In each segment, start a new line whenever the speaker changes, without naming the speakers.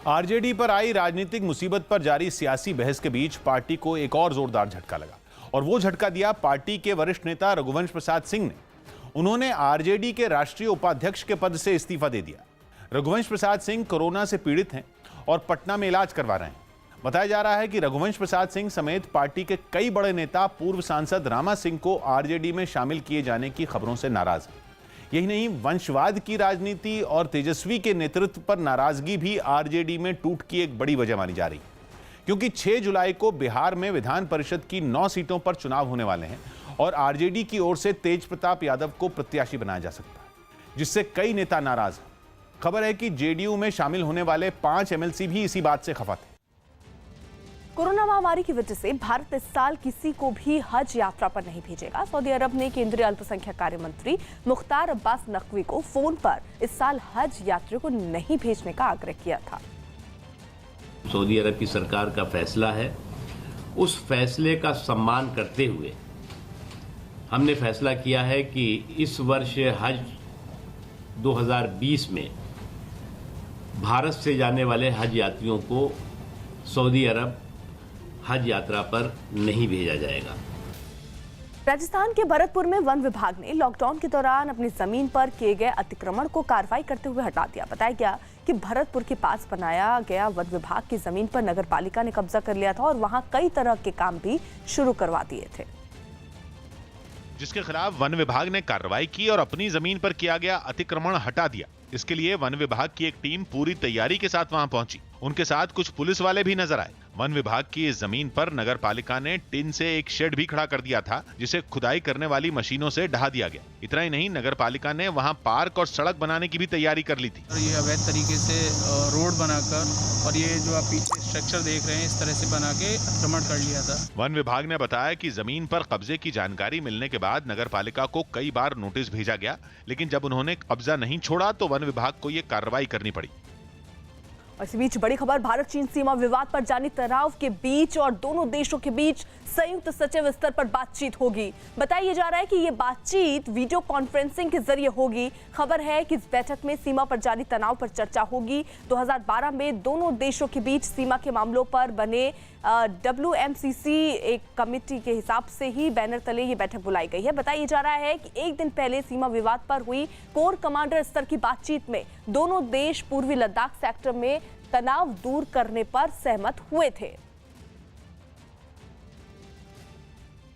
RJD पर आई राजनीतिक मुसीबत पर जारी सियासी बहस के बीच पार्टी को एक और जोरदार झटका लगा और वो झटका दिया पार्टी के वरिष्ठ नेता रघुवंश प्रसाद सिंह ने। उन्होंने आरजेडी के राष्ट्रीय उपाध्यक्ष के पद से इस्तीफा दे दिया। रघुवंश प्रसाद सिंह कोरोना से पीड़ित हैं और पटना में इलाज करवा रहे हैं। बताया जा रहा है कि रघुवंश प्रसाद सिंह समेत पार्टी के कई बड़े नेता पूर्व सांसद रामा सिंह को आरजेडी में शामिल किए जाने की खबरों से नाराज हैं। यही नहीं, वंशवाद की राजनीति और तेजस्वी के नेतृत्व पर नाराजगी भी आरजेडी में टूट की एक बड़ी वजह मानी जा रही है, क्योंकि 6 जुलाई को बिहार में विधान परिषद की 9 सीटों पर चुनाव होने वाले हैं और आरजेडी की ओर से तेज प्रताप यादव को प्रत्याशी बनाया जा सकता है, जिससे कई नेता नाराज हैं। खबर है कि जेडीयू में शामिल होने वाले 5 एमएलसी भी इसी बात से खफा थे।
कोरोना महामारी की वजह से भारत इस साल किसी को भी हज यात्रा पर नहीं भेजेगा। सऊदी अरब ने केंद्रीय अल्पसंख्यक कार्य मंत्री मुख्तार अब्बास नकवी को फोन पर इस साल हज यात्रियों को नहीं भेजने का आग्रह किया था।
सऊदी अरब की सरकार का फैसला है, उस फैसले का सम्मान करते हुए हमने फैसला किया है कि इस वर्ष हज 2020 में भारत से जाने वाले हज यात्रियों को सऊदी अरब हज यात्रा पर नहीं भेजा जाएगा।
राजस्थान के भरतपुर में वन विभाग ने लॉकडाउन के दौरान अपनी जमीन पर किए गए अतिक्रमण को कार्रवाई करते हुए हटा दिया। बताया गया कि भरतपुर के पास बनाया गया वन विभाग की जमीन पर नगरपालिका ने कब्जा कर लिया था और वहां कई तरह के काम भी शुरू करवा दिए थे,
जिसके खिलाफ वन विभाग ने कार्रवाई की और अपनी जमीन पर किया गया अतिक्रमण हटा दिया। इसके लिए वन विभाग की एक टीम पूरी तैयारी के साथ वहां पहुंची। उनके साथ कुछ पुलिस वाले भी नजर आए। वन विभाग की इस जमीन पर नगरपालिका ने टिन से एक शेड भी खड़ा कर दिया था, जिसे खुदाई करने वाली मशीनों से ढहा दिया गया। इतना ही नहीं, नगरपालिका ने वहां पार्क और सड़क बनाने की भी तैयारी कर ली थी।
ये अवैध तरीके से रोड बनाकर और ये जो आप पीछे स्ट्रक्चर देख रहे हैं, इस तरह से बना के अतिक्रमण कर लिया था।
वन विभाग ने बताया कि जमीन पर कब्जे की जानकारी मिलने के बाद नगरपालिका को कई बार नोटिस भेजा गया, लेकिन जब उन्होंने कब्जा नहीं छोड़ा तो वन विभाग को ये कार्रवाई करनी पड़ी।
और इसी बीच बड़ी खबर, भारत चीन सीमा विवाद पर जारी तनाव के बीच और दोनों देशों के बीच संयुक्त सचिव स्तर पर बातचीत होगी। बताया जा रहा है कि ये बातचीत वीडियो कॉन्फ्रेंसिंग के जरिए होगी। खबर है कि इस बैठक में सीमा पर जारी तनाव पर चर्चा होगी। 2012 में दोनों देशों के बीच सीमा के मामलों पर बने WMCC एक कमेटी के हिसाब से ही बैनर तले ये बैठक बुलाई गई है। बताया जा रहा है कि एक दिन पहले सीमा विवाद पर हुई कोर कमांडर स्तर की बातचीत में दोनों देश पूर्वी लद्दाख सेक्टर में तनाव दूर करने पर सहमत हुए थे।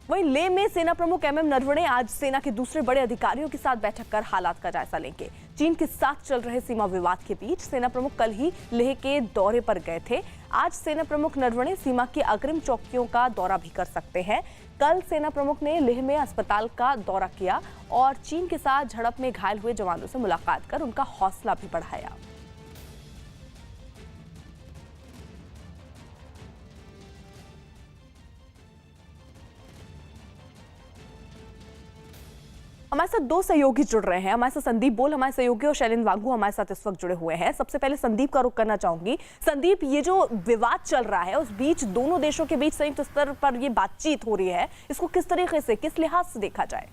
वहीं लेह में सेना प्रमुख MM नरवणे आज सेना के दूसरे बड़े अधिकारियों के साथ बैठक कर हालात का जायजा लेंगे। चीन के साथ चल रहे सीमा विवाद के बीच सेना प्रमुख कल ही लेह के दौरे पर गए थे। आज सेना प्रमुख नरवणे सीमा की अग्रिम चौकियों का दौरा भी कर सकते हैं। कल सेना प्रमुख ने लेह में अस्पताल का दौरा किया और चीन के साथ झड़प में घायल हुए जवानों से मुलाकात कर उनका हौसला भी बढ़ाया। हमारे साथ 2 सहयोगी जुड़ रहे हैं। हमारे साथ संदीप बोल हमारे सहयोगी और शैलेंद्र वांगू हमारे साथ इस वक्त जुड़े हुए हैं। सबसे पहले संदीप का रुख करना चाहूंगी। संदीप, ये जो विवाद चल रहा है उस बीच दोनों देशों के बीच संयुक्त स्तर पर ये बातचीत हो रही है, इसको किस तरीके से, किस लिहाज से देखा जाए?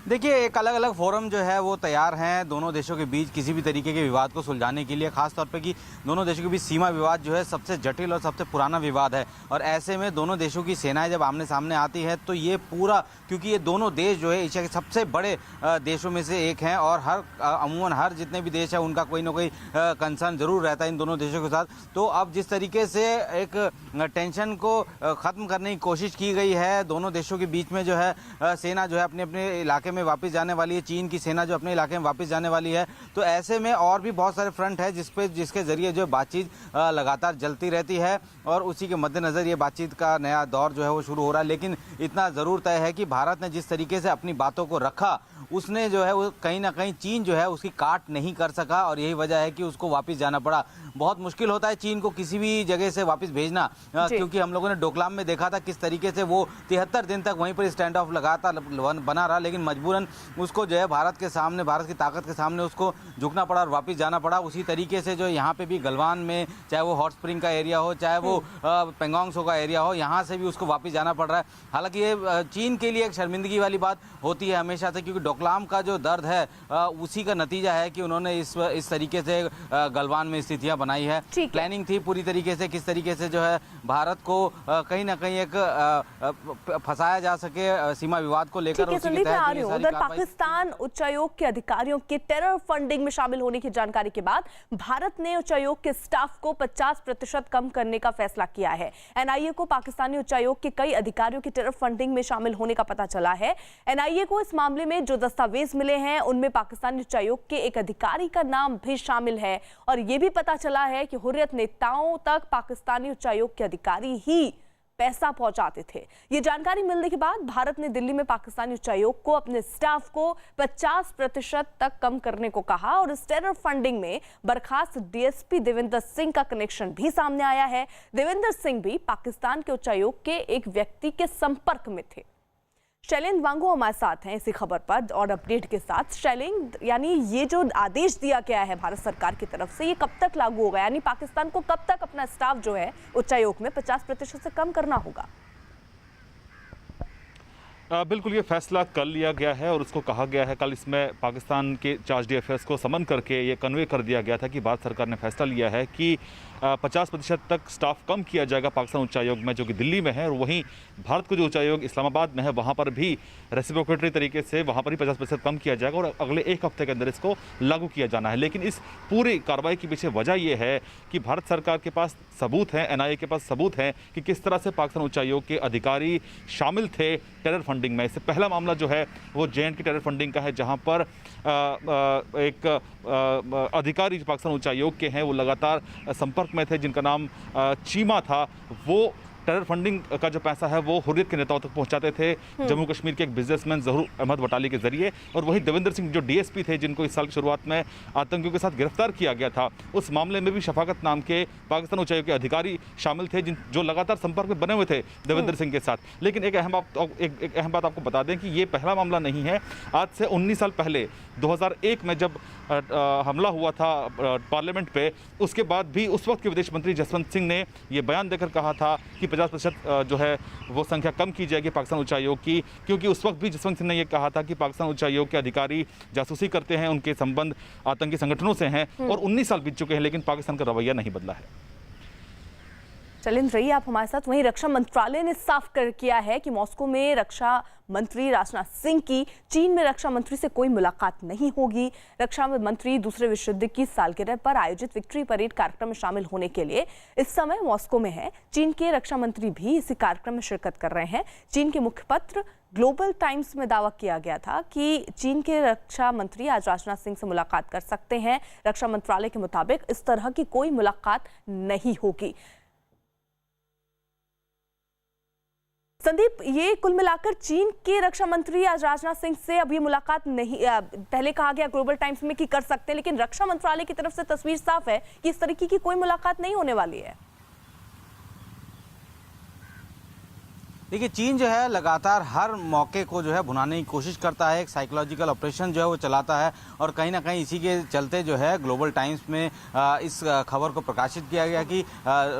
देखिए, एक अलग अलग फोरम जो है वो तैयार हैं दोनों देशों के बीच किसी भी तरीके के विवाद को सुलझाने के लिए, खास तौर पे कि दोनों देशों के बीच सीमा विवाद जो है सबसे जटिल और सबसे पुराना विवाद है और ऐसे में दोनों देशों की सेनाएं जब आमने सामने आती है तो ये पूरा, क्योंकि ये दोनों देश जो है एशिया के सबसे बड़े देशों में से एक हैं और अमूमन हर जितने भी देश हैं उनका कोई ना कोई कंसर्न जरूर रहता है इन दोनों देशों के साथ। तो अब जिस तरीके से एक टेंशन को ख़त्म करने की कोशिश की गई है, दोनों देशों के बीच में जो है सेना जो है अपने अपने इलाके में वापस जाने वाली है, चीन की सेना जो अपने इलाके में वापस जाने वाली है, तो ऐसे में और भी बहुत सारे फ्रंट है जिसके जरिए जो बातचीत लगातार चलती रहती है और उसी के मद्देनज़र ये बातचीत का नया दौर जो है वो शुरू हो रहा है। लेकिन इतना ज़रूर तय है कि भारत ने जिस तरीके से अपनी बातों को रखा उसने जो है वो कहीं ना कहीं चीन जो है उसकी काट नहीं कर सका और यही वजह है कि उसको वापस जाना पड़ा। बहुत मुश्किल होता है चीन को किसी भी जगह से वापस भेजना, क्योंकि हम लोगों ने डोकलाम में देखा था किस तरीके से वो 73 दिन तक वहीं पर स्टैंड ऑफ लगातार बना रहा, लेकिन मजबूरन उसको जो है भारत के सामने, भारत की ताकत के सामने उसको झुकना पड़ा और वापस जाना पड़ा। उसी तरीके से जो यहाँ पे भी गलवान में, चाहे वो हॉट स्प्रिंग का एरिया हो, चाहे वो पेंगोंग सो का एरिया हो, यहाँ से भी उसको वापस जाना पड़ रहा है। हालांकि ये चीन के लिए एक शर्मिंदगी वाली बात होती है हमेशा से, क्योंकि डोकलाम का जो दर्द है उसी का नतीजा है कि उन्होंने इस तरीके से गलवान में स्थितियां बनाई है। प्लानिंग थी पूरी तरीके से, किस तरीके से जो है भारत को कहीं ना कहीं एक फंसाया जा सके सीमा विवाद को लेकर।
उधर पाकिस्तान उच्चायोग के अधिकारियों के टेरर फंडिंग में शामिल होने की जानकारी के बाद भारत ने उच्चायोग के स्टाफ को 50% कम करने का फैसला किया है। एनआईए को पाकिस्तानी उच्चायोग के कई अधिकारियों की टेरर फंडिंग में शामिल होने का पता चला है। एनआईए को इस मामले में जो दस्तावेज मिले हैं उनमें पाकिस्तानी उच्चायोग के एक अधिकारी का नाम भी शामिल है और यह भी पता चला है कि हुर्रियत नेताओं तक पाकिस्तानी उच्चायोग के अधिकारी ही पैसा पहुंचाते थे। ये जानकारी मिलने के बाद भारत ने दिल्ली में पाकिस्तानी उच्चायोग को अपने स्टाफ को 50% तक कम करने को कहा और इस टेरर फंडिंग में बर्खास्त डीएसपी देविंदर सिंह का कनेक्शन भी सामने आया है। देविंदर सिंह भी पाकिस्तान के उच्चायोग के एक व्यक्ति के संपर्क में थे। शैलेंद्र वांगो हमारे साथ हैं इसी खबर पर और अपडेट के साथ। शैलेंद्र, यानी ये जो आदेश दिया गया है भारत सरकार की तरफ से, ये कब तक लागू होगा? यानी पाकिस्तान को कब तक अपना स्टाफ जो है उच्चायोग में 50% से कम करना होगा?
बिल्कुल, ये फैसला कल लिया गया है और उसको कहा गया है, कल इसमें पाकिस्तान के चार्ज डीएफएस को समन करके ये कन्वे कर दिया गया था कि भारत सरकार ने फैसला लिया है कि 50% तक स्टाफ कम किया जाएगा पाकिस्तान उच्चायोग में, जो कि दिल्ली में है, और वहीं भारत को जो उच्चायोग इस्लामाबाद में है वहाँ पर भी रेसिप्रोकेटरी तरीके से वहाँ पर ही 50% कम किया जाएगा और अगले एक हफ्ते के अंदर इसको लागू किया जाना है। लेकिन इस पूरी कार्रवाई के पीछे वजह यह है कि भारत सरकार के पास सबूत हैं, एनआईए के पास सबूत हैं कि किस तरह से पाकिस्तान उच्चायोग के अधिकारी शामिल थे टेरर फंडिंग में। इससे पहला मामला जो है वो जे की टेरर फंडिंग का है, जहाँ पर एक अधिकारी जो पाकिस्तान उच्चायोग के हैं वो लगातार संपर्क में थे, जिनका नाम चीमा था। वो टेरर फंडिंग का जो पैसा है वो हुर्रियत के नेताओं तक पहुंचाते थे जम्मू कश्मीर के एक बिजनेसमैन जहूर अहमद वटाली के जरिए, और वही देविंदर सिंह जो डीएसपी थे, जिनको इस साल की शुरुआत में आतंकियों के साथ गिरफ्तार किया गया था, उस मामले में भी शफाकत नाम के पाकिस्तान उच्चायोग के अधिकारी शामिल थे जो लगातार संपर्क में बने हुए थे देविंदर सिंह के साथ। लेकिन एक अहम बात आपको बता दें कि ये पहला मामला नहीं है। आज से 19 साल पहले 2001 में जब हमला हुआ था पार्लियामेंट पे, उसके बाद भी उस वक्त के विदेश मंत्री जसवंत सिंह ने ये बयान देकर कहा था कि 50% जो है वो संख्या कम की जाएगी पाकिस्तान उच्चायोग की, क्योंकि उस वक्त भी जसवंत सिंह ने ये कहा था कि पाकिस्तान उच्चायोग के अधिकारी जासूसी करते हैं, उनके संबंध आतंकी संगठनों से हैं, और 19 साल बीत चुके हैं लेकिन पाकिस्तान का रवैया नहीं बदला है।
शैलेंद्र, रहिए आप हमारे साथ। वहीं रक्षा मंत्रालय ने साफ कर किया है कि मॉस्को में रक्षा मंत्री राजनाथ सिंह की चीन में रक्षा मंत्री से कोई मुलाकात नहीं होगी। रक्षा मंत्री दूसरे विश्व युद्ध की सालगिरह पर आयोजित विक्ट्री परेड कार्यक्रम में शामिल होने के लिए इस समय मॉस्को में है। चीन के रक्षा मंत्री भी इसी कार्यक्रम में शिरकत कर रहे हैं। चीन के मुखपत्र ग्लोबल टाइम्स में दावा किया गया था कि चीन के रक्षा मंत्री आज राजनाथ सिंह से मुलाकात कर सकते हैं। रक्षा मंत्रालय के मुताबिक इस तरह की कोई मुलाकात नहीं होगी। संदीप, ये कुल मिलाकर चीन के रक्षा मंत्री आज राजनाथ सिंह से अभी मुलाकात नहीं, पहले कहा गया ग्लोबल टाइम्स में कि कर सकते हैं, लेकिन रक्षा मंत्रालय की तरफ से तस्वीर साफ है कि इस तरीके की कोई मुलाकात नहीं होने वाली है।
देखिए, चीन जो है लगातार हर मौके को जो है भुनाने की कोशिश करता है, एक साइकोलॉजिकल ऑपरेशन जो है वो चलाता है, और कहीं ना कहीं इसी के चलते जो है ग्लोबल टाइम्स में इस खबर को प्रकाशित किया गया कि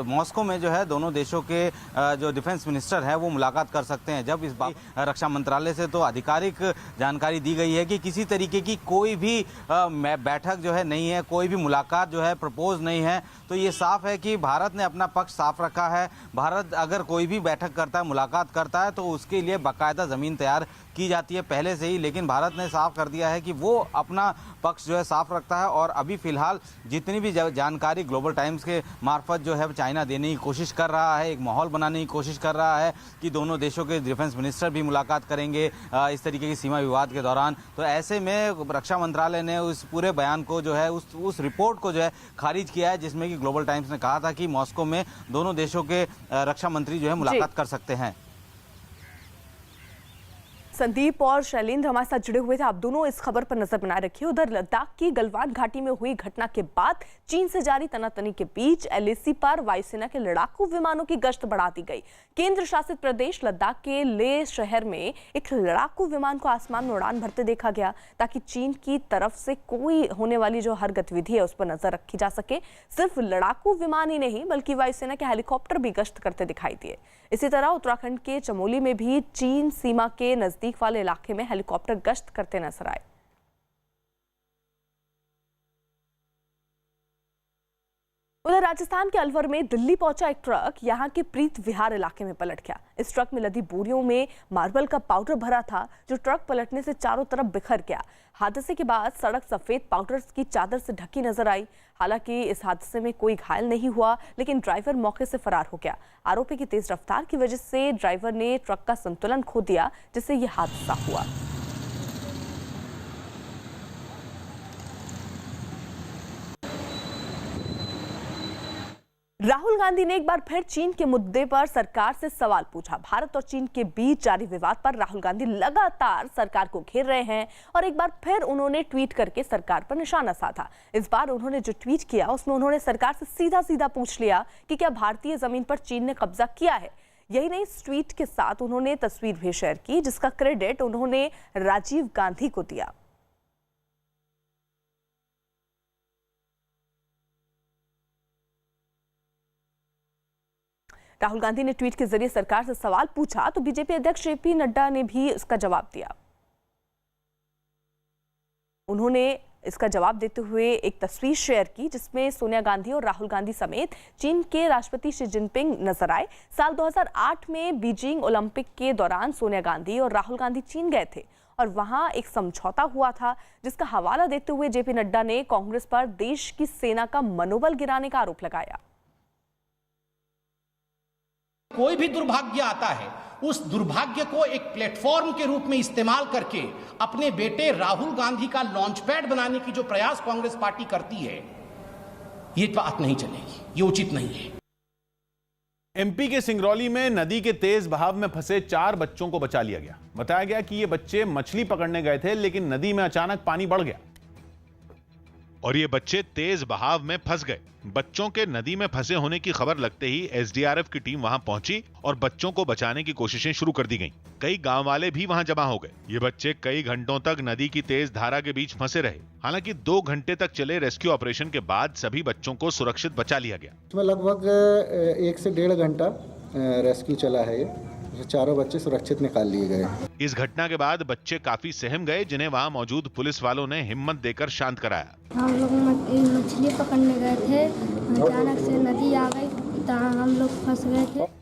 मॉस्को में जो है दोनों देशों के जो डिफेंस मिनिस्टर हैं वो मुलाकात कर सकते हैं। जब इस बात रक्षा मंत्रालय से तो आधिकारिक जानकारी दी गई है कि किसी तरीके की कोई भी बैठक जो है नहीं है, कोई भी मुलाकात जो है प्रपोज नहीं है, तो ये साफ है कि भारत ने अपना पक्ष साफ रखा है। भारत अगर कोई भी बैठक करता है, मुलाकात करता है, तो उसके लिए बाकायदा ज़मीन तैयार की जाती है पहले से ही, लेकिन भारत ने साफ कर दिया है कि वो अपना पक्ष जो है साफ रखता है। और अभी फिलहाल जितनी भी जानकारी ग्लोबल टाइम्स के मार्फत जो है चाइना देने की कोशिश कर रहा है, एक माहौल बनाने की कोशिश कर रहा है कि दोनों देशों के डिफेंस मिनिस्टर भी मुलाकात करेंगे इस तरीके की सीमा विवाद के दौरान। तो ऐसे में रक्षा मंत्रालय ने उस पूरे बयान को जो है उस रिपोर्ट को जो है खारिज किया है, जिसमें कि ग्लोबल टाइम्स ने कहा था कि मॉस्को में दोनों देशों के रक्षा मंत्री जो है मुलाकात कर सकते हैं।
संदीप और शैलेंद्र हमारे साथ जुड़े हुए थे। आप दोनों इस खबर पर नजर बनाए रखिए। उधर लद्दाख की गलवान घाटी में हुई घटना के बाद चीन से जारी तनातनी के बीच एलएसी पर वायुसेना के लड़ाकू विमानों की गश्त बढ़ा दी गई। केंद्र शासित प्रदेश लद्दाख के लेह शहर में एक लड़ाकू विमान को आसमान में उड़ान भरते देखा गया, ताकि चीन की तरफ से कोई होने वाली जो हर गतिविधि है उस पर नजर रखी जा सके। सिर्फ लड़ाकू विमान ही नहीं बल्कि वायुसेना के हेलीकॉप्टर भी गश्त करते दिखाई दिए। इसी तरह उत्तराखंड के चमोली में भी चीन सीमा के नजदीक नजदीक वाले इलाके में हेलीकॉप्टर गश्त करते नजर आए। उधर राजस्थान के अलवर में दिल्ली पहुंचा एक ट्रक यहां के प्रीत विहार इलाके में पलट गया। इस ट्रक में लदी बोरियों में मार्बल का पाउडर भरा था, जो ट्रक पलटने से चारों तरफ बिखर गया। हादसे के बाद सड़क सफेद पाउडर की चादर से ढकी नजर आई। हालांकि इस हादसे में कोई घायल नहीं हुआ, लेकिन ड्राइवर मौके से फरार हो गया। आरोपी की तेज रफ्तार की वजह से ड्राइवर ने ट्रक का संतुलन खो दिया, जिससे यह हादसा हुआ। राहुल गांधी ने एक बार फिर चीन के मुद्दे पर सरकार से सवाल पूछा। भारत और चीन के बीच जारी विवाद पर राहुल गांधी लगातार सरकार को घेर रहे हैं और एक बार फिर उन्होंने ट्वीट करके सरकार पर निशाना साधा। इस बार उन्होंने जो ट्वीट किया उसमें उन्होंने सरकार से सीधा सीधा पूछ लिया कि क्या भारतीय जमीन पर चीन ने कब्जा किया है। यही नहीं, इस ट्वीट के साथ उन्होंने तस्वीर भी शेयर की, जिसका क्रेडिट उन्होंने राजीव गांधी को दिया। राहुल गांधी ने ट्वीट के जरिए सरकार से सवाल पूछा तो बीजेपी अध्यक्ष जेपी नड्डा ने भी इसका जवाब दिया। उन्होंने इसका जवाब देते हुए एक तस्वीर शेयर की, जिसमें सोनिया गांधी और राहुल गांधी समेत चीन के राष्ट्रपति शी जिनपिंग नजर आए। साल 2008 में बीजिंग ओलंपिक के दौरान सोनिया गांधी और राहुल गांधी चीन गए थे और वहां एक समझौता हुआ था, जिसका हवाला देते हुए जेपी नड्डा ने कांग्रेस पर देश की सेना का मनोबल गिराने का आरोप लगाया।
कोई भी दुर्भाग्य आता है, उस दुर्भाग्य को एक प्लेटफॉर्म के रूप में इस्तेमाल करके अपने बेटे राहुल गांधी का लॉन्च पैड बनाने की जो प्रयास कांग्रेस पार्टी करती है, ये बात नहीं चलेगी, ये उचित नहीं है।
एमपी के सिंगरौली में नदी के तेज बहाव में फंसे 4 बच्चों को बचा लिया गया। बताया गया कि ये बच्चे मछली पकड़ने गए थे, लेकिन नदी में अचानक पानी बढ़ गया
और ये बच्चे तेज बहाव में फंस गए। बच्चों के नदी में फंसे होने की खबर लगते ही एसडीआरएफ की टीम वहां पहुंची और बच्चों को बचाने की कोशिशें शुरू कर दी गईं। कई गांव वाले भी वहां जमा हो गए। ये बच्चे कई घंटों तक नदी की तेज धारा के बीच फंसे रहे। हालांकि 2 घंटे तक चले रेस्क्यू ऑपरेशन के बाद सभी बच्चों को सुरक्षित बचा लिया गया।
इसमें लगभग 1 से 1.5 घंटा रेस्क्यू चला है। ये चारों बच्चे सुरक्षित निकाल लिए गए।
इस घटना के बाद बच्चे काफी सहम गए, जिन्हें वहां मौजूद पुलिस वालों ने हिम्मत देकर शांत कराया।
हम लोग मछली पकड़ने गए थे, अचानक से नदी आ गई, हम लोग फंस गए थे।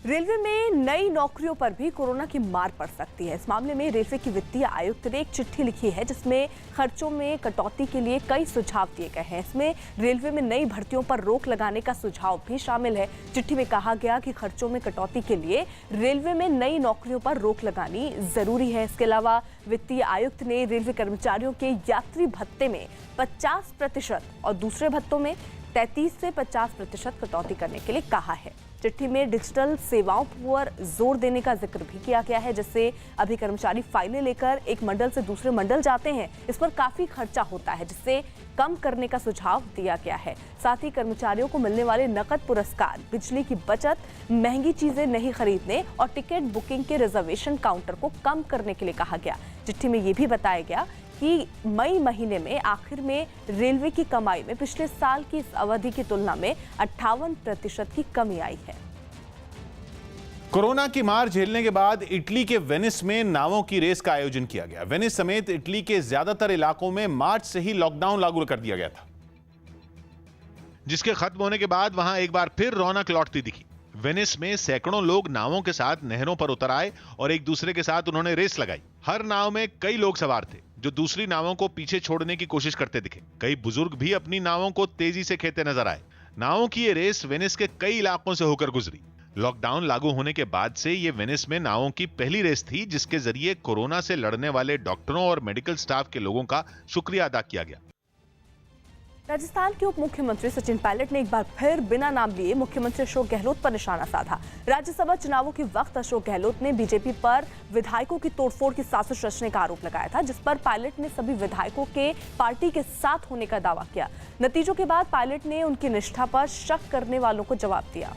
रेलवे में नई नौकरियों पर भी कोरोना की मार पड़ सकती है। इस मामले में रेलवे की वित्तीय आयुक्त ने एक चिट्ठी लिखी है, जिसमें खर्चों में कटौती के लिए कई सुझाव दिए गए हैं। इसमें रेलवे में नई भर्तियों पर रोक लगाने का सुझाव भी शामिल है। चिट्ठी में कहा गया कि खर्चों में कटौती के लिए रेलवे में नई नौकरियों पर रोक लगानी जरूरी है। इसके अलावा वित्तीय आयुक्त ने रेलवे कर्मचारियों के यात्री भत्ते में 50% और दूसरे भत्तों में 33 से 50% कटौती करने के लिए कहा है। चिट्ठी में डिजिटल सेवाओं पर जोर देने का जिक्र भी किया गया है। जैसे अभी कर्मचारी फाइलें लेकर एक मंडल से दूसरे मंडल जाते हैं, इस पर काफी खर्चा होता है, जिससे कम करने का सुझाव दिया गया है। साथ ही कर्मचारियों को मिलने वाले नकद पुरस्कार, बिजली की बचत, महंगी चीजें नहीं खरीदने और टिकट बुकिंग के रिजर्वेशन काउंटर को कम करने के लिए कहा गया। चिट्ठी में यह भी बताया गया कि मई महीने में आखिर में रेलवे की कमाई में पिछले साल की इस अवधि की तुलना में 58% की कमी आई है।
कोरोना की मार झेलने के बाद इटली के वेनिस में नावों की रेस का आयोजन किया गया। वेनिस समेत इटली के ज्यादातर इलाकों में मार्च से ही लॉकडाउन लागू कर दिया गया था,
जिसके खत्म होने के बाद वहां एक बार फिर रौनक लौटती दिखी। वेनिस में सैकड़ों लोग नावों के साथ नहरों पर उतर आए और एक दूसरे के साथ उन्होंने रेस लगाई। हर नाव में कई लोग सवार थे, जो दूसरी नावों को पीछे छोड़ने की कोशिश करते दिखे। कई बुजुर्ग भी अपनी नावों को तेजी से खेते नजर आए। नावों की ये रेस वेनिस के कई इलाकों से होकर गुजरी। लॉकडाउन लागू होने के बाद से ये वेनिस में नावों की पहली रेस थी, जिसके जरिए कोरोना से लड़ने वाले डॉक्टरों और मेडिकल स्टाफ के लोगों का शुक्रिया अदा किया गया।
राजस्थान के उप मुख्यमंत्री सचिन पायलट ने एक बार फिर बिना नाम लिए मुख्यमंत्री अशोक गहलोत पर निशाना साधा। राज्यसभा चुनावों के वक्त अशोक गहलोत ने बीजेपी पर विधायकों की तोड़फोड़ की साजिश रचने का आरोप लगाया था, जिस पर पायलट ने सभी विधायकों के पार्टी के साथ होने का दावा किया। नतीजों के बाद पायलट ने उनकी निष्ठा पर शक करने वालों को जवाब दिया।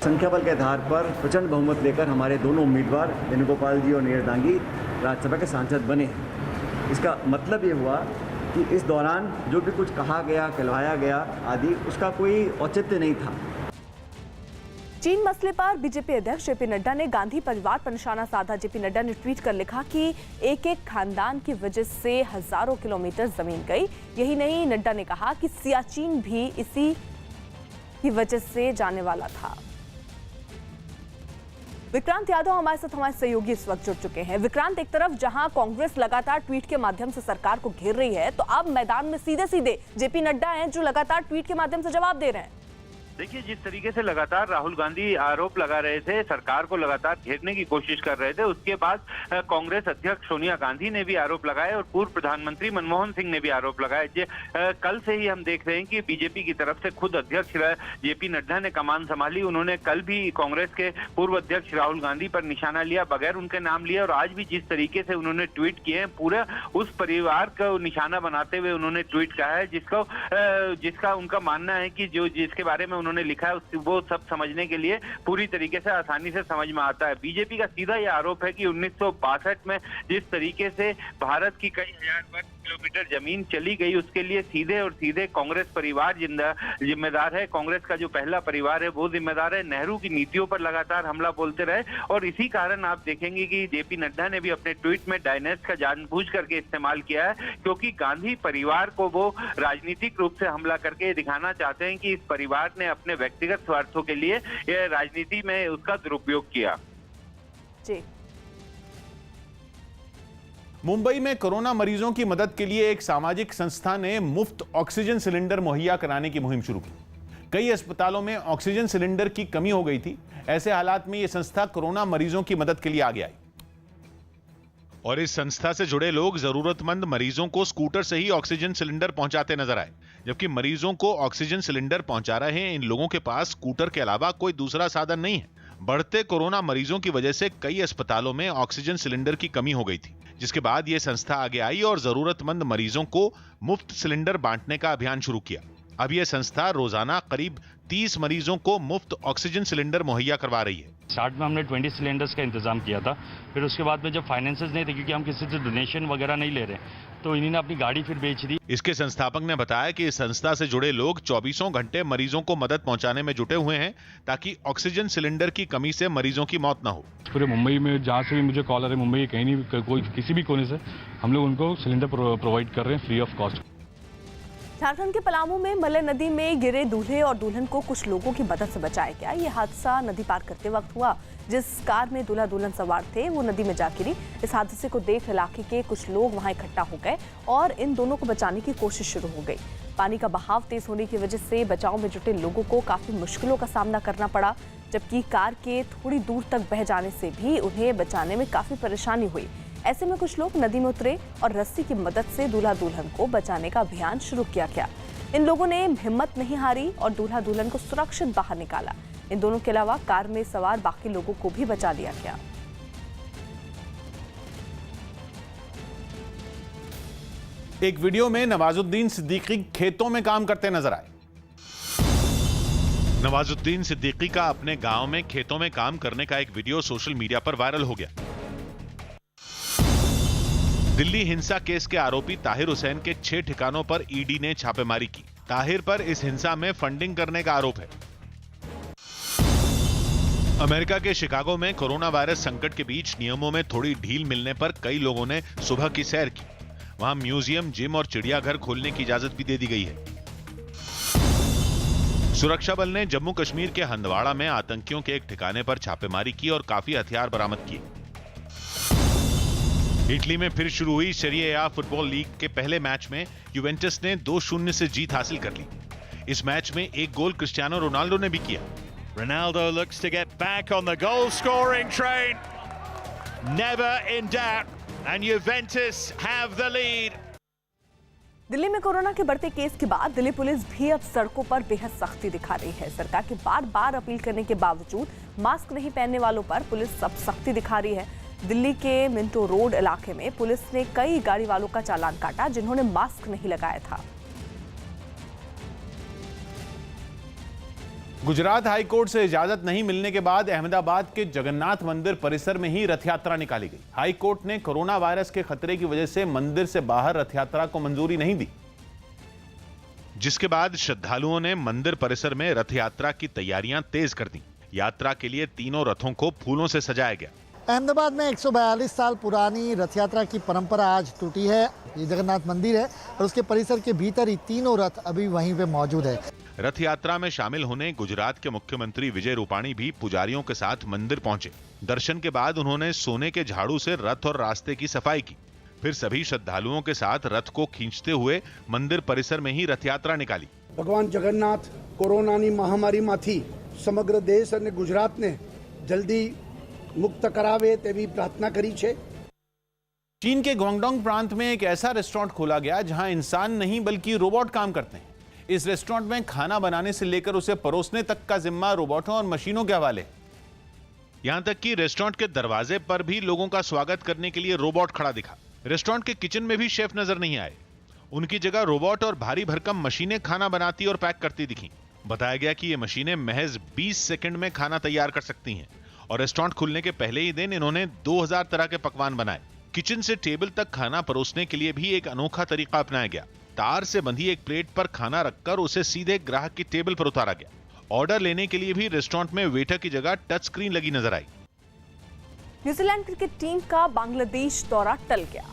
संख्या बल के आधार पर प्रचंड बहुमत लेकर हमारे दोनों उम्मीदवार वेणुगोपाल जी और नीरज दांगी राज्यसभा के सांसद बने। इसका मतलब ये हुआ कि इस दौरान जो भी कुछ कहा गया, कहलवाया गया आदि, उसका कोई औचित्य नहीं था।
चीन मसले पर बीजेपी अध्यक्ष जेपी नड्डा ने गांधी परिवार पर निशाना साधा। जेपी नड्डा ने ट्वीट कर लिखा कि एक एक खानदान की वजह से हजारों किलोमीटर जमीन गई। यही नहीं, नड्डा ने कहा कि सियाचिन भी इसी की वजह से जाने वाला था। विक्रांत यादव हमारे साथ हमारे सहयोगी इस वक्त जुड़ चुके हैं। विक्रांत, एक तरफ जहां कांग्रेस लगातार ट्वीट के माध्यम से सरकार को घेर रही है, तो अब मैदान में सीधे सीधे जेपी नड्डा हैं जो लगातार ट्वीट के माध्यम से जवाब दे रहे हैं।
देखिए, जिस तरीके से लगातार राहुल गांधी आरोप लगा रहे थे, सरकार को लगातार घेरने की कोशिश कर रहे थे, उसके बाद कांग्रेस अध्यक्ष सोनिया गांधी ने भी आरोप लगाए और पूर्व प्रधानमंत्री मनमोहन सिंह ने भी आरोप लगाए। कल से ही हम देख रहे हैं कि बीजेपी की तरफ से खुद अध्यक्ष जेपी नड्डा ने कमान संभाली। उन्होंने कल भी कांग्रेस के पूर्व अध्यक्ष राहुल गांधी पर निशाना लिया, बगैर उनके नाम लिए, और आज भी जिस तरीके से उन्होंने ट्वीट किए हैं, पूरा उस परिवार को निशाना बनाते हुए उन्होंने ट्वीट कहा है, जिसका उनका मानना है कि जिसके बारे में उन्होंने लिखा है वो सब समझने के लिए पूरी तरीके से आसानी से समझ में आता है। बीजेपी का सीधा यह आरोप है कि 1962 में जिस तरीके से भारत की कई हजार वर्ग किलोमीटर जमीन चली गई, उसके लिए सीधे और सीधे कांग्रेस परिवार जिम्मेदार है। कांग्रेस का जो पहला परिवार है वो जिम्मेदार है। नेहरू की नीतियों पर लगातार हमला बोलते रहे और इसी कारण आप देखेंगे कि जेपी नड्डा ने भी अपने ट्वीट में डायनेस्ट का जानबूझ करके इस्तेमाल किया है, क्योंकि गांधी परिवार को वो राजनीतिक रूप से हमला करके दिखाना चाहते हैं कि इस परिवार ने अपने व्यक्तिगत स्वार्थों के लिए यह राजनीति में उसका दुरुपयोग किया।
जी।
मुंबई में कोरोना मरीजों की मदद के लिए एक सामाजिक संस्था ने मुफ्त ऑक्सीजन सिलेंडर मुहैया कराने की मुहिम शुरू की। कई अस्पतालों में ऑक्सीजन सिलेंडर की कमी हो गई थी। ऐसे हालात में यह संस्था कोरोना मरीजों की मदद के लिए आगे आई
और इस संस्था से जुड़े लोग जरूरतमंद मरीजों को स्कूटर से ही ऑक्सीजन सिलेंडर पहुंचाते नजर आए। जबकि मरीजों को ऑक्सीजन सिलेंडर पहुंचा रहे हैं इन लोगों के पास स्कूटर के अलावा कोई दूसरा साधन नहीं है। बढ़ते कोरोना मरीजों की वजह से कई अस्पतालों में ऑक्सीजन सिलेंडर की कमी हो गई थी, जिसके बाद यह संस्था आगे आई और जरूरतमंद मरीजों को मुफ्त सिलेंडर बांटने का अभियान शुरू किया। अब यह संस्था रोजाना करीब 30 मरीजों को मुफ्त ऑक्सीजन सिलेंडर मुहैया करवा रही है।
स्टार्ट में हमने 20 सिलेंडर्स का इंतजाम किया था, फिर उसके बाद में जब फाइनेंसेस नहीं थे, क्योंकि हम किसी से डोनेशन वगैरह नहीं ले रहे, तो इन्हीं ने अपनी गाड़ी फिर बेच दी।
इसके संस्थापक ने बताया कि इस संस्था से जुड़े लोग 24 घंटे मरीजों को मदद पहुंचाने में जुटे हुए हैं, ताकि ऑक्सीजन सिलेंडर की कमी से मरीजों की मौत न हो।
पूरे मुंबई में जहाँ से भी मुझे कॉल आ रही है, मुंबई कहीं नहीं, कोई किसी भी कोने से हम लोग उनको सिलेंडर प्रोवाइड कर रहे हैं फ्री ऑफ कॉस्ट।
झारखंड के पलामू में मलय नदी में गिरे दूल्हे और दुल्हन को कुछ लोगों की मदद से बचाया गया। ये हादसा नदी पार करते वक्त हुआ। जिस कार में दूल्हा दुल्हन सवार थे वो नदी में जा गिरी। इस हादसे को देख इलाके के कुछ लोग वहां इकट्ठा हो गए और इन दोनों को बचाने की कोशिश शुरू हो गई। पानी का बहाव तेज होने की वजह से बचाव में जुटे लोगों को काफी मुश्किलों का सामना करना पड़ा, जबकि कार के थोड़ी दूर तक बह जाने से भी उन्हें बचाने में काफी परेशानी हुई। ऐसे में कुछ लोग नदी में उतरे और रस्सी की मदद से दूल्हा दुल्हन को बचाने का अभियान शुरू किया गया। इन लोगों ने हिम्मत नहीं हारी और दूल्हा दुल्हन को सुरक्षित बाहर निकाला। इन दोनों के अलावा कार में सवार बाकी लोगों को भी बचा लिया गया।
एक वीडियो में नवाजुद्दीन सिद्दीकी खेतों में काम करते नजर आए।
नवाजुद्दीन सिद्दीकी का अपने गांव में खेतों में काम करने का एक वीडियो सोशल मीडिया पर वायरल हो गया। दिल्ली हिंसा केस के आरोपी ताहिर हुसैन के 6 ठिकानों पर ईडी ने छापेमारी की। ताहिर पर इस हिंसा में फंडिंग करने का आरोप है। अमेरिका के शिकागो में कोरोना वायरस संकट के बीच नियमों में थोड़ी ढील मिलने पर कई लोगों ने सुबह की सैर की। वहां म्यूजियम, जिम और चिड़ियाघर खोलने की इजाजत भी दे दी गई है। सुरक्षा बल ने जम्मू कश्मीर के हंदवाड़ा में आतंकियों के एक ठिकाने पर छापेमारी की और काफी हथियार बरामद किए। इटली में फिर शुरू हुई सीरिए आ फुटबॉल लीग के पहले मैच में यूवेंटस ने 2-0 से जीत हासिल कर ली। इस मैच में एक गोल क्रिस्टियानो रोनाल्डो ने भी किया।
Ronaldo looks to get back on the goal scoring train. Never in doubt, and Juventus have the lead.
Delhi में कोरोना के बढ़ते केस के बाद दिल्ली पुलिस भी अब सड़कों पर बेहद सख्ती दिखा रही है। सरकार की बार-बार अपील करने के बावजूद मास्क नहीं पहनने वालों पर पुलिस अब सख्ती दिखा रही है। दिल्ली के मिंटो रोड इलाके में पुलिस ने कई गाड़ी वालों का चालान काटा जिन्होंने मास्क नहीं लगाया था।
गुजरात हाईकोर्ट से इजाजत नहीं मिलने के बाद अहमदाबाद के जगन्नाथ मंदिर परिसर में ही रथ यात्रा निकाली गई। हाईकोर्ट ने कोरोना वायरस के खतरे की वजह से मंदिर से बाहर रथ यात्रा को मंजूरी नहीं दी,
जिसके बाद श्रद्धालुओं ने मंदिर परिसर में रथ यात्रा की तैयारियां तेज कर दी। यात्रा के लिए तीनों रथों को फूलों से सजाया गया।
अहमदाबाद में 142 साल पुरानी रथ यात्रा की परंपरा आज टूटी है। ये जगन्नाथ मंदिर है और उसके परिसर के भीतर ही तीनों रथ अभी वहीं पे मौजूद है।
रथ यात्रा में शामिल होने गुजरात के मुख्यमंत्री विजय रूपाणी भी पुजारियों के साथ मंदिर पहुंचे। दर्शन के बाद उन्होंने सोने के झाड़ू से रथ और रास्ते की सफाई की। फिर सभी श्रद्धालुओं के साथ रथ को खींचते हुए मंदिर परिसर में ही रथ यात्रा निकाली।
भगवान जगन्नाथ कोरोनानी महामारीमांथी समग्र देश और गुजरात ने जल्दी मुक्त करावे तेवी प्रार्थना करी छे।
चीन के ग्वांगडोंग प्रांत में एक ऐसा रेस्टोरेंट खोला गया जहां इंसान नहीं बल्कि रोबोट काम करते हैं। इस रेस्टोरेंट में खाना बनाने से लेकर उसे परोसने तक का जिम्मा रोबोटों और मशीनों के हवाले।
यहां तक कि रेस्टोरेंट के दरवाजे पर भी लोगों का स्वागत करने के लिए रोबोट खड़ा दिखा। रेस्टोरेंट के किचन में भी शेफ नजर नहीं आए। उनकी जगह रोबोट और भारी भरकम मशीनें खाना बनाती और पैक करती दिखी। बताया गया कि ये मशीनें महज 20 सेकंड में खाना तैयार कर सकती हैं और रेस्टोरेंट खुलने के पहले ही दिन इन्होंने 2000 तरह के पकवान बनाए। किचन से टेबल तक खाना परोसने के लिए भी एक अनोखा तरीका अपनाया गया। तार से बंधी एक प्लेट पर खाना रखकर उसे सीधे ग्राहक की टेबल पर उतारा गया। ऑर्डर लेने के लिए भी रेस्टोरेंट में वेटर की जगह टच स्क्रीन लगी नजर आई।
न्यूजीलैंड क्रिकेट टीम का बांग्लादेश दौरा टल गया।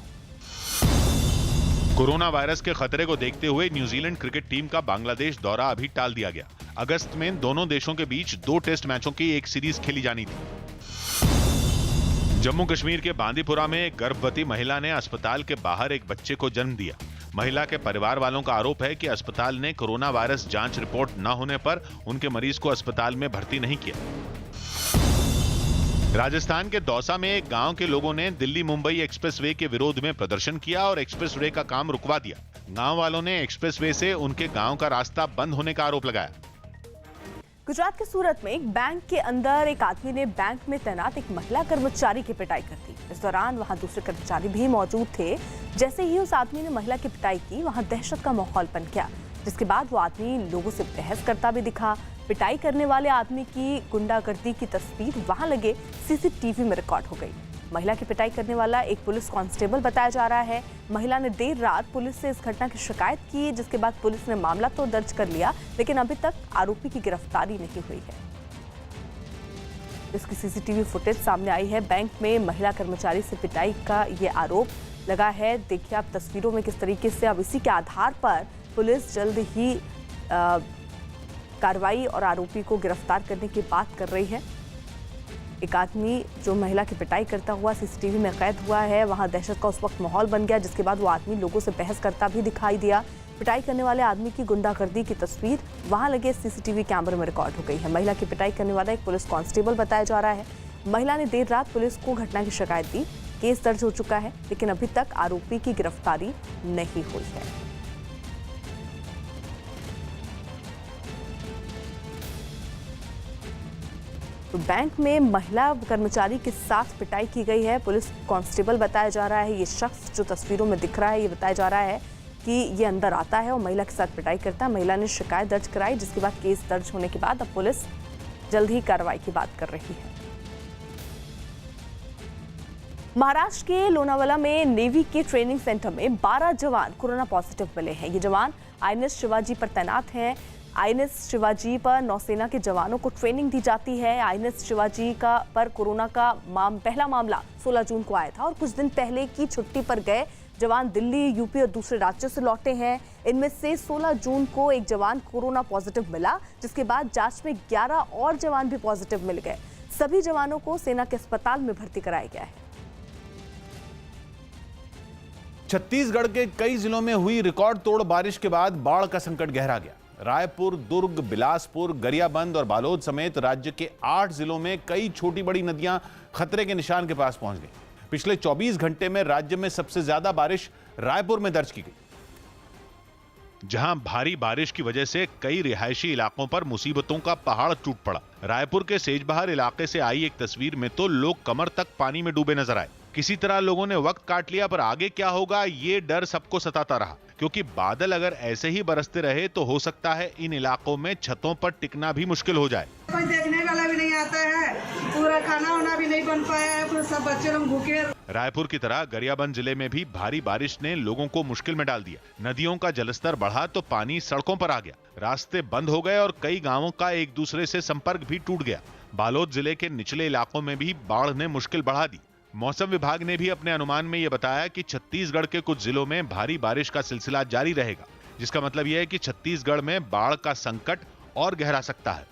कोरोना वायरस के खतरे को देखते हुए न्यूजीलैंड क्रिकेट टीम का बांग्लादेश दौरा अभी टाल दिया गया। अगस्त में दोनों देशों के बीच 2 टेस्ट मैचों की एक सीरीज खेली जानी थी। जम्मू कश्मीर के बांदीपुरा में एक गर्भवती महिला ने अस्पताल के बाहर एक बच्चे को जन्म दिया। महिला के परिवार वालों का आरोप है कि अस्पताल ने कोरोना वायरस जांच रिपोर्ट न होने पर उनके मरीज को अस्पताल में भर्ती नहीं किया। राजस्थान के दौसा में एक गांव के लोगों ने दिल्ली मुंबई एक्सप्रेसवे के विरोध में प्रदर्शन किया और एक्सप्रेसवे का काम रुकवा दिया। गांव वालों ने एक्सप्रेसवे से उनके गांव का रास्ता बंद होने का आरोप लगाया।
गुजरात के सूरत में एक बैंक के अंदर एक आदमी ने बैंक में तैनात एक महिला कर्मचारी की पिटाई कर दी। इस दौरान वहां दूसरे कर्मचारी भी मौजूद थे। जैसे ही उस आदमी ने महिला की पिटाई की, वहां दहशत का माहौल बन गया, जिसके बाद वो आदमी लोगों से बहस करता भी दिखा। पिटाई करने वाले आदमी की गुंडागर्दी की तस्वीर वहां लगे सीसीटीवी में रिकॉर्ड हो गई। महिला की पिटाई करने वाला एक पुलिस कांस्टेबल बताया जा रहा है। महिला ने देर रात पुलिस से इस घटना की शिकायत की, जिसके बाद पुलिस ने मामला तो दर्ज कर लिया, लेकिन अभी तक आरोपी की गिरफ्तारी नहीं हुई है। इसकी सीसीटीवी फुटेज सामने आई है। बैंक में महिला कर्मचारी से पिटाई का ये आरोप लगा है। देखिए आप तस्वीरों में किस तरीके से अब इसी के आधार पर पुलिस जल्द ही कार्रवाई और आरोपी को गिरफ्तार करने की बात कर रही है। एक आदमी जो महिला की पिटाई करता हुआ सीसीटीवी में कैद हुआ है, वहां दहशत का उस वक्त माहौल बन गया, जिसके बाद वो आदमी लोगों से बहस करता भी दिखाई दिया। पिटाई करने वाले आदमी की गुंडागर्दी की तस्वीर वहां लगे सीसीटीवी कैमरे में रिकॉर्ड हो गई है। महिला की पिटाई करने वाला एक पुलिस कांस्टेबल बताया जा रहा है। महिला ने देर रात पुलिस को घटना की शिकायत दी। केस दर्ज हो चुका है, लेकिन अभी तक आरोपी की गिरफ्तारी नहीं हुई है। तो बैंक में महिला कर्मचारी के साथ पिटाई की गई है। पुलिस कांस्टेबल बताया जा रहा है। ये शख्स जो तस्वीरों में दिख रहा है, ये बताया जा रहा है कि ये अंदर आता है और महिला के साथ पिटाई करता है। महिला ने शिकायत दर्ज कराई, जिसके बाद केस दर्ज होने के बाद अब पुलिस जल्द ही कार्रवाई की बात कर रही है। महाराष्ट्र के लोनावाला में नेवी के ट्रेनिंग सेंटर में 12 जवान कोरोना पॉजिटिव मिले हैं। ये जवान INS शिवाजी पर तैनात हैं। INS शिवाजी पर नौसेना के जवानों को ट्रेनिंग दी जाती है। INS शिवाजी पर कोरोना का पहला मामला 16 जून को आया था और कुछ दिन पहले की छुट्टी पर गए जवान दिल्ली, यूपी और दूसरे राज्यों से लौटे हैं। इनमें से 16 जून को एक जवान कोरोना पॉजिटिव मिला, जिसके बाद जांच में 11 और जवान भी पॉजिटिव मिल गए। सभी जवानों को सेना के अस्पताल में भर्ती कराया गया है।
छत्तीसगढ़ के कई जिलों में हुई रिकॉर्ड तोड़ बारिश के बाद बाढ़ का संकट गहरा गया। रायपुर, दुर्ग, बिलासपुर, गरियाबंद और बालोद समेत राज्य के 8 जिलों में कई छोटी बड़ी नदियां खतरे के निशान के पास पहुंच गई। पिछले 24 घंटे में राज्य में सबसे ज्यादा बारिश रायपुर में दर्ज की गई,
जहां भारी बारिश की वजह से कई रिहायशी इलाकों पर मुसीबतों का पहाड़ टूट पड़ा। रायपुर के सेजबहार इलाके से आई एक तस्वीर में तो लोग कमर तक पानी में डूबे नजर आए। किसी तरह लोगों ने वक्त काट लिया, पर आगे क्या होगा ये डर सबको सताता रहा, क्योंकि बादल अगर ऐसे ही बरसते रहे तो हो सकता है इन इलाकों में छतों पर टिकना भी मुश्किल हो जाए।
कोई देखने वाला भी नहीं आता है, पूरा खाना वाना भी नहीं बन पाया है, पूरे सब बच्चे लोग भूखे।
रायपुर की तरह गरियाबंद जिले में भी भारी बारिश ने लोगों को मुश्किल में डाल दिया। नदियों का जलस्तर बढ़ा तो पानी सड़कों पर आ गया, रास्ते बंद हो गए और कई गांवों का एक दूसरे से संपर्क भी टूट गया। बालोद जिले के निचले इलाकों में भी बाढ़ ने मुश्किल बढ़ा दी। मौसम विभाग ने भी अपने अनुमान में यह बताया कि छत्तीसगढ़ के कुछ जिलों में भारी बारिश का सिलसिला जारी रहेगा, जिसका मतलब यह है कि छत्तीसगढ़ में बाढ़ का संकट और गहरा सकता है।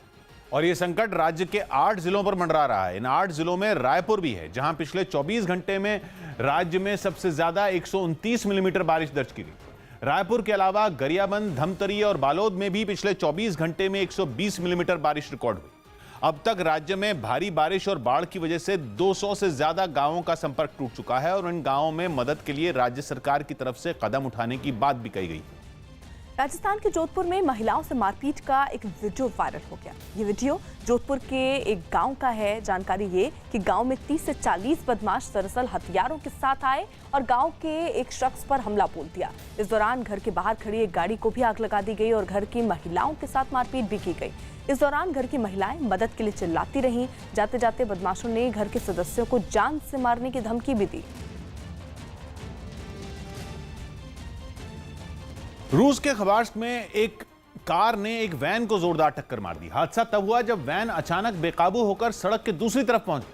और ये संकट राज्य के 8 जिलों पर मंडरा रहा है। इन 8 जिलों में रायपुर भी है, जहां पिछले 24 घंटे में राज्य में सबसे ज्यादा 129 मिलीमीटर बारिश दर्ज की गई। रायपुर के अलावा गरियाबंद, धमतरी और बालोद में भी पिछले 24 घंटे में 120 मिलीमीटर बारिश रिकॉर्ड हुई। अब तक राज्य में भारी बारिश और बाढ़ की वजह से 200 से ज्यादा गांवों का संपर्क टूट चुका है और इन गांवों में मदद के लिए राज्य सरकार की तरफ से कदम उठाने की बात भी कही गई।
राजस्थान के जोधपुर में महिलाओं से मारपीट का एक वीडियो वायरल हो गया। ये वीडियो जोधपुर के एक गांव का है। जानकारी ये कि गांव में 30 से 40 बदमाश दरअसल हथियारों के साथ आए और गांव के एक शख्स पर हमला बोल दिया। इस दौरान घर के बाहर खड़ी एक गाड़ी को भी आग लगा दी गई और घर की महिलाओं के साथ मारपीट भी की गई। इस दौरान घर की महिलाएं मदद के लिए चिल्लाती रहीं। जाते जाते बदमाशों ने घर के सदस्यों को जान से मारने की धमकी भी दी।
रूस के खबार्स्क में एक कार ने एक वैन को जोरदार टक्कर मार दी। हादसा तब हुआ जब वैन अचानक बेकाबू होकर सड़क के दूसरी तरफ पहुंच गई।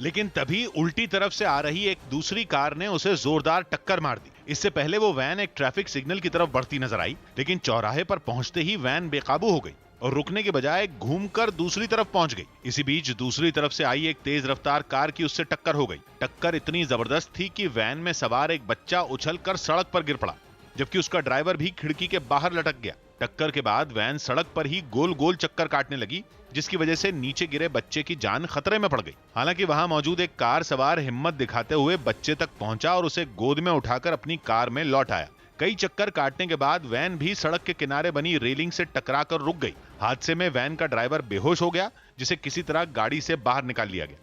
लेकिन तभी उल्टी तरफ से आ रही एक दूसरी कार ने उसे जोरदार टक्कर मार दी। इससे पहले वो वैन एक ट्रैफिक सिग्नल की तरफ बढ़ती नजर आई, लेकिन चौराहे पर पहुंचते ही वैन बेकाबू हो गई और रुकने के बजाय घूमकर दूसरी तरफ पहुंच गई। इसी बीच दूसरी तरफ से आई एक तेज रफ्तार कार की उससे टक्कर हो गई। टक्कर इतनी जबरदस्त थी कि वैन में सवार एक बच्चा उछलकर सड़क पर गिर पड़ा, जबकि उसका ड्राइवर भी खिड़की के बाहर लटक गया। टक्कर के बाद वैन सड़क पर ही गोल गोल चक्कर काटने लगी, जिसकी वजह से नीचे गिरे बच्चे की जान खतरे में पड़ गई। हालांकि वहां मौजूद एक कार सवार हिम्मत दिखाते हुए बच्चे तक पहुंचा और उसे गोद में उठाकर अपनी कार में लौट आया। कई चक्कर काटने के बाद वैन भी सड़क के किनारे बनी रेलिंग से टकराकर रुक गई। हादसे में वैन का ड्राइवर बेहोश हो गया, जिसे किसी तरह गाड़ी से बाहर निकाल लिया गया।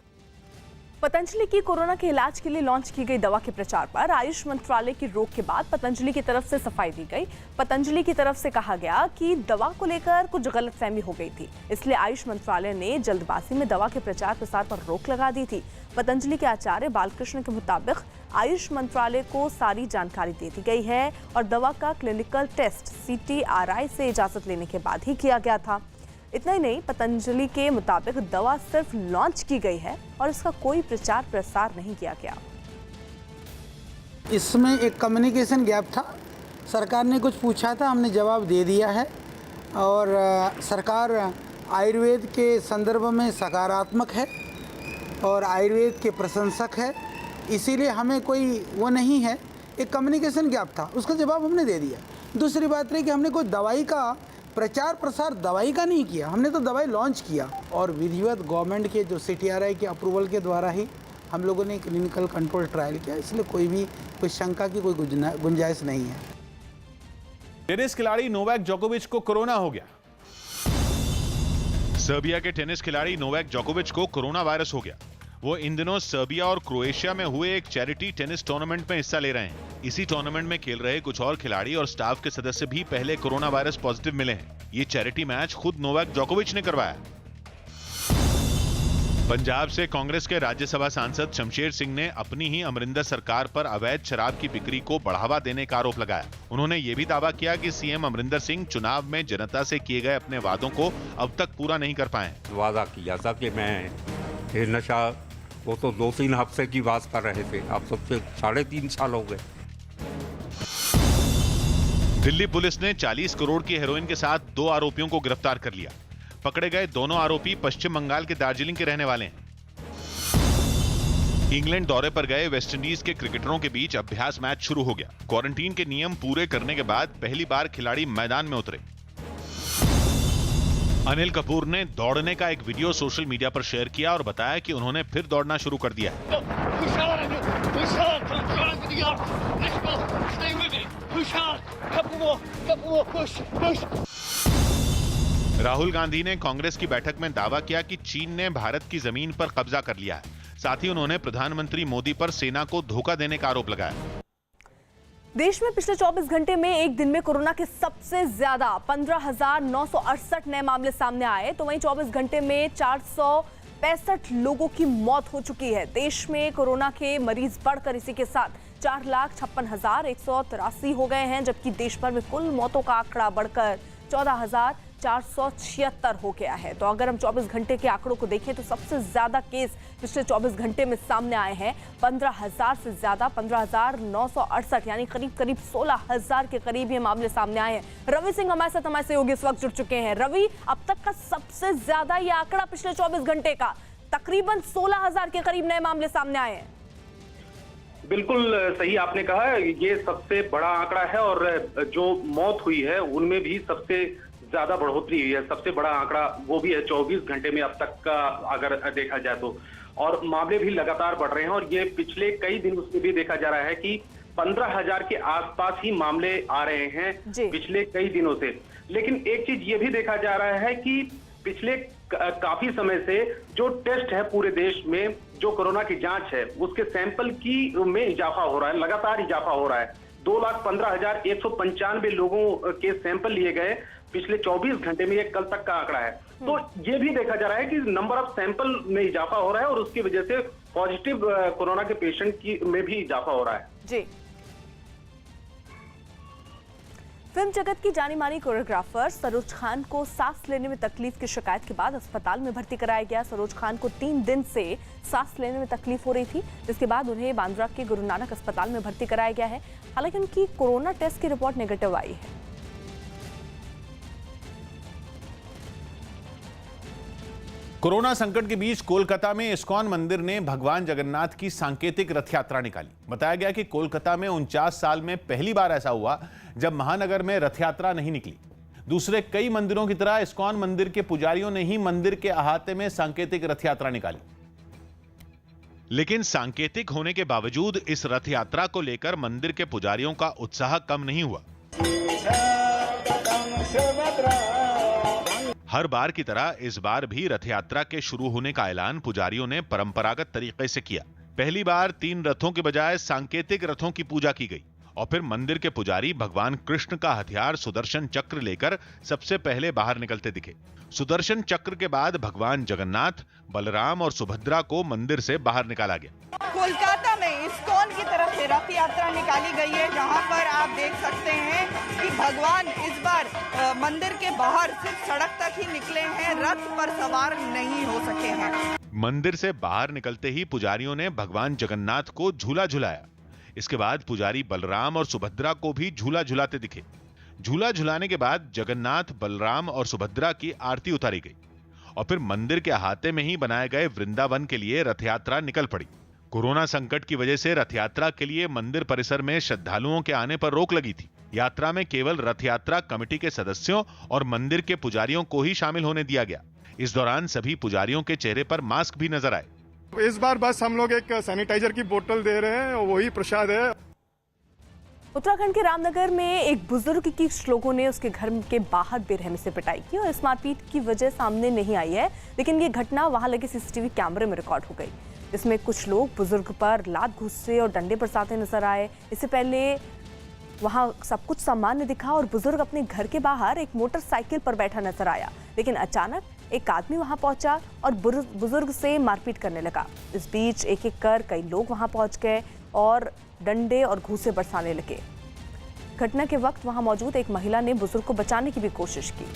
पतंजलि की कोरोना के इलाज के लिए लॉन्च की गई दवा के प्रचार पर आयुष मंत्रालय की रोक के बाद पतंजलि की तरफ से सफाई दी गई। पतंजलि की तरफ से कहा गया कि दवा को लेकर कुछ गलतफहमी हो गई थी, इसलिए आयुष मंत्रालय ने जल्दबाजी में दवा के प्रचार प्रसार पर रोक लगा दी थी। पतंजलि के आचार्य बालकृष्ण के मुताबिक आयुष मंत्रालय को सारी जानकारी दे दी गई है और दवा का क्लिनिकल टेस्ट CTRI से इजाजत लेने के बाद ही किया गया था। इतना ही नहीं, पतंजलि के मुताबिक दवा सिर्फ लॉन्च की गई है और इसका कोई प्रचार प्रसार नहीं किया गया।
इसमें एक कम्युनिकेशन गैप था। सरकार ने कुछ पूछा था, हमने जवाब दे दिया है और सरकार आयुर्वेद के संदर्भ में सकारात्मक है और आयुर्वेद के प्रशंसक है, इसीलिए हमें कोई वो नहीं है। एक कम्युनिकेशन गैप था, उसका जवाब हमने दे दिया। दूसरी बात रही कि हमने कोई दवाई का प्रचार प्रसार दवाई का नहीं किया, हमने तो दवाई लॉन्च किया और विधिवत गवर्नमेंट के जो CTRI के अप्रूवल के द्वारा ही हम लोगों ने क्लिनिकल कंट्रोल ट्रायल किया, इसलिए कोई शंका की कोई गुंजाइश नहीं है।
टेनिस खिलाड़ी नोवाक जोकोविच को कोरोना हो गया।
सर्बिया के टेनिस खिलाड़ी नोवाक जोकोविच को कोरोना वायरस हो गया। वो इन दिनों सर्बिया और क्रोएशिया में हुए एक चैरिटी टेनिस टूर्नामेंट में हिस्सा ले रहे हैं। इसी टूर्नामेंट में खेल रहे कुछ और खिलाड़ी और स्टाफ के सदस्य भी पहले कोरोना वायरस पॉजिटिव मिले हैं। ये चैरिटी मैच खुद नोवाक जोकोविच ने करवाया। पंजाब से कांग्रेस के राज्यसभा सांसद शमशेर सिंह ने अपनी ही अमरिंदर सरकार पर अवैध शराब की बिक्री को बढ़ावा देने का आरोप लगाया। उन्होंने ये भी दावा किया कि सीएम अमरिंदर सिंह चुनाव में जनता से किए गए अपने वादों को अब तक पूरा नहीं कर पाए।
वादा किया था कि मैं ये नशा, वो तो 2-3 हफ्ते की बात कर रहे थे, अब तो 3.5 साल हो गए।
दिल्ली पुलिस ने 40 करोड़ की हेरोइन के साथ 2 आरोपियों को गिरफ्तार कर लिया। पकड़े गए दोनों आरोपी पश्चिम बंगाल के दार्जिलिंग के रहने वाले हैं। इंग्लैंड दौरे पर गए वेस्टइंडीज के क्रिकेटरों के बीच अभ्यास मैच शुरू हो गया। क्वारंटीन के नियम पूरे करने के बाद पहली बार खिलाड़ी मैदान में उतरे। अनिल कपूर ने दौड़ने का एक वीडियो सोशल मीडिया पर शेयर किया और बताया कि उन्होंने फिर दौड़ना शुरू कर दिया है। राहुल गांधी ने कांग्रेस की बैठक में दावा किया कि चीन ने भारत की जमीन पर कब्जा कर लिया है। साथ ही उन्होंने प्रधानमंत्री मोदी पर सेना को धोखा देने का आरोप लगाया।
देश में पिछले 24 घंटे में एक दिन में कोरोना के सबसे ज्यादा 15,968 नए मामले सामने आए, तो वहीं 24 घंटे में 465 लोगों की मौत हो चुकी है। देश में कोरोना के मरीज बढ़कर इसी के साथ 4,56,183 हो गए हैं, जबकि देश भर में कुल मौतों का आंकड़ा बढ़कर 14,000 476 हो गया है। तो अगर हम 24 घंटे के आंकड़ों को देखें तो सबसे ज्यादा केस पिछले 24 घंटे में सामने आए हैं। 15,000 से ज्यादा, 15,968, यानी करीब करीब 16,000 के करीब ये मामले सामने आए हैं। रवि सिंह हमारे सहयोगी इस वक्त जुड़ चुके हैं। रवि, अब तक का सबसे ज्यादा ये आंकड़ा पिछले 24 घंटे का, तकरीबन 16,000 के करीब नए मामले सामने आए हैं।
बिल्कुल सही आपने कहा, ये सबसे बड़ा आंकड़ा है और जो मौत हुई है उनमें भी सबसे ज्यादा बढ़ोतरी हुई है। सबसे बड़ा आंकड़ा वो भी है 24 घंटे में अब तक का अगर देखा जाए तो, और मामले भी लगातार बढ़ रहे हैं। और ये पिछले कई दिन उसमें भी देखा जा रहा है कि 15,000 के आसपास ही मामले आ रहे हैं पिछले कई दिनों से। लेकिन एक चीज ये भी देखा जा रहा है कि पिछले काफी समय से जो टेस्ट है पूरे देश में, जो कोरोना की जांच है, उसके सैंपल की में इजाफा हो रहा है, लगातार इजाफा हो रहा है। 2,15,195 लोगों के सैंपल लिए गए पिछले 24 घंटे में, ये कल तक का आंकड़ा है। तो ये भी देखा जा रहा है कि नंबर ऑफ सैंपल में इजाफा हो रहा है और उसकी वजह से पॉजिटिव कोरोना के पेशेंट की में भी इजाफा हो रहा है।
जी, फिल्म जगत की जानी मानी कोरियोग्राफर सरोज खान को सांस लेने में तकलीफ की शिकायत के बाद अस्पताल में भर्ती कराया गया। सरोज खान को 3 दिन से सांस लेने में तकलीफ हो रही थी, जिसके बाद उन्हें बांद्रा के गुरु नानक अस्पताल में भर्ती कराया गया है। हालांकि उनकी कोरोना टेस्ट की रिपोर्ट नेगेटिव आई है।
कोरोना संकट के बीच कोलकाता में इस्कॉन मंदिर ने भगवान जगन्नाथ की सांकेतिक रथ यात्रा निकाली। बताया गया कि कोलकाता में 49 साल में पहली बार ऐसा हुआ जब महानगर में रथ यात्रा नहीं निकली। दूसरे कई मंदिरों की तरह इस्कॉन मंदिर के पुजारियों ने ही मंदिर के अहाते में सांकेतिक रथ यात्रा निकाली।
लेकिन सांकेतिक होने के बावजूद इस रथ यात्रा को लेकर मंदिर के पुजारियों का उत्साह कम नहीं हुआ। हर बार की तरह इस बार भी रथ यात्रा के शुरू होने का ऐलान पुजारियों ने परंपरागत तरीके से किया। पहली बार 3 रथों के बजाय सांकेतिक रथों की पूजा की गई और फिर मंदिर के पुजारी भगवान कृष्ण का हथियार सुदर्शन चक्र लेकर सबसे पहले बाहर निकलते दिखे। सुदर्शन चक्र के बाद भगवान जगन्नाथ, बलराम और सुभद्रा को मंदिर से बाहर निकाला गया।
कोलकाता में इस्कॉन की तरफ से रथ यात्रा निकाली गई है, जहां पर आप देख सकते हैं कि भगवान इस बार मंदिर के बाहर सिर्फ सड़क तक ही निकले हैं, रथ पर सवार नहीं हो सके हैं।
मंदिर से बाहर निकलते ही पुजारियों ने भगवान जगन्नाथ को झूला झुलाया। इसके बाद पुजारी बलराम और सुभद्रा को भी झूला झुलाते दिखे। झूला झुलाने के बाद जगन्नाथ, बलराम और सुभद्रा की आरती उतारी गई और फिर मंदिर के अहाते में ही बनाए गए वृंदावन के लिए रथ यात्रा निकल पड़ी। कोरोना संकट की वजह से रथ यात्रा के लिए मंदिर परिसर में श्रद्धालुओं के आने पर रोक लगी थी। यात्रा में केवल रथ यात्रा कमेटी के सदस्यों और मंदिर के पुजारियों को ही शामिल होने दिया गया। इस दौरान सभी पुजारियों के चेहरे पर मास्क भी नजर आए।
इस बार बस हम लोग एक सैनिटाइजर की बोतल दे रहे हैं और वही प्रसाद है।
उत्तराखंड के रामनगर में एक बुजुर्ग की लोगों ने उसके घर के बाहर बेरहमी से पिटाई की और इस मारपीट की वजह सामने नहीं आई है, लेकिन ये घटना वहां लगे सीसीटीवी कैमरे में रिकॉर्ड हो गई। इसमें कुछ लोग बुजुर्ग पर लात घुस्से और डंडे बरसाते नजर आए। इससे पहले वहां सब कुछ सामान्य दिखा और बुजुर्ग अपने घर के बाहर एक मोटरसाइकिल पर बैठा नजर आया, लेकिन अचानक एक आदमी वहां पहुंचा और बुजुर्ग से मारपीट करने लगा। इस बीच एक एक कर कई लोग वहां पहुंच गए और डंडे और घूंसे बरसाने लगे। घटना के वक्त वहां मौजूद एक महिला ने बुजुर्ग को बचाने की भी कोशिश की।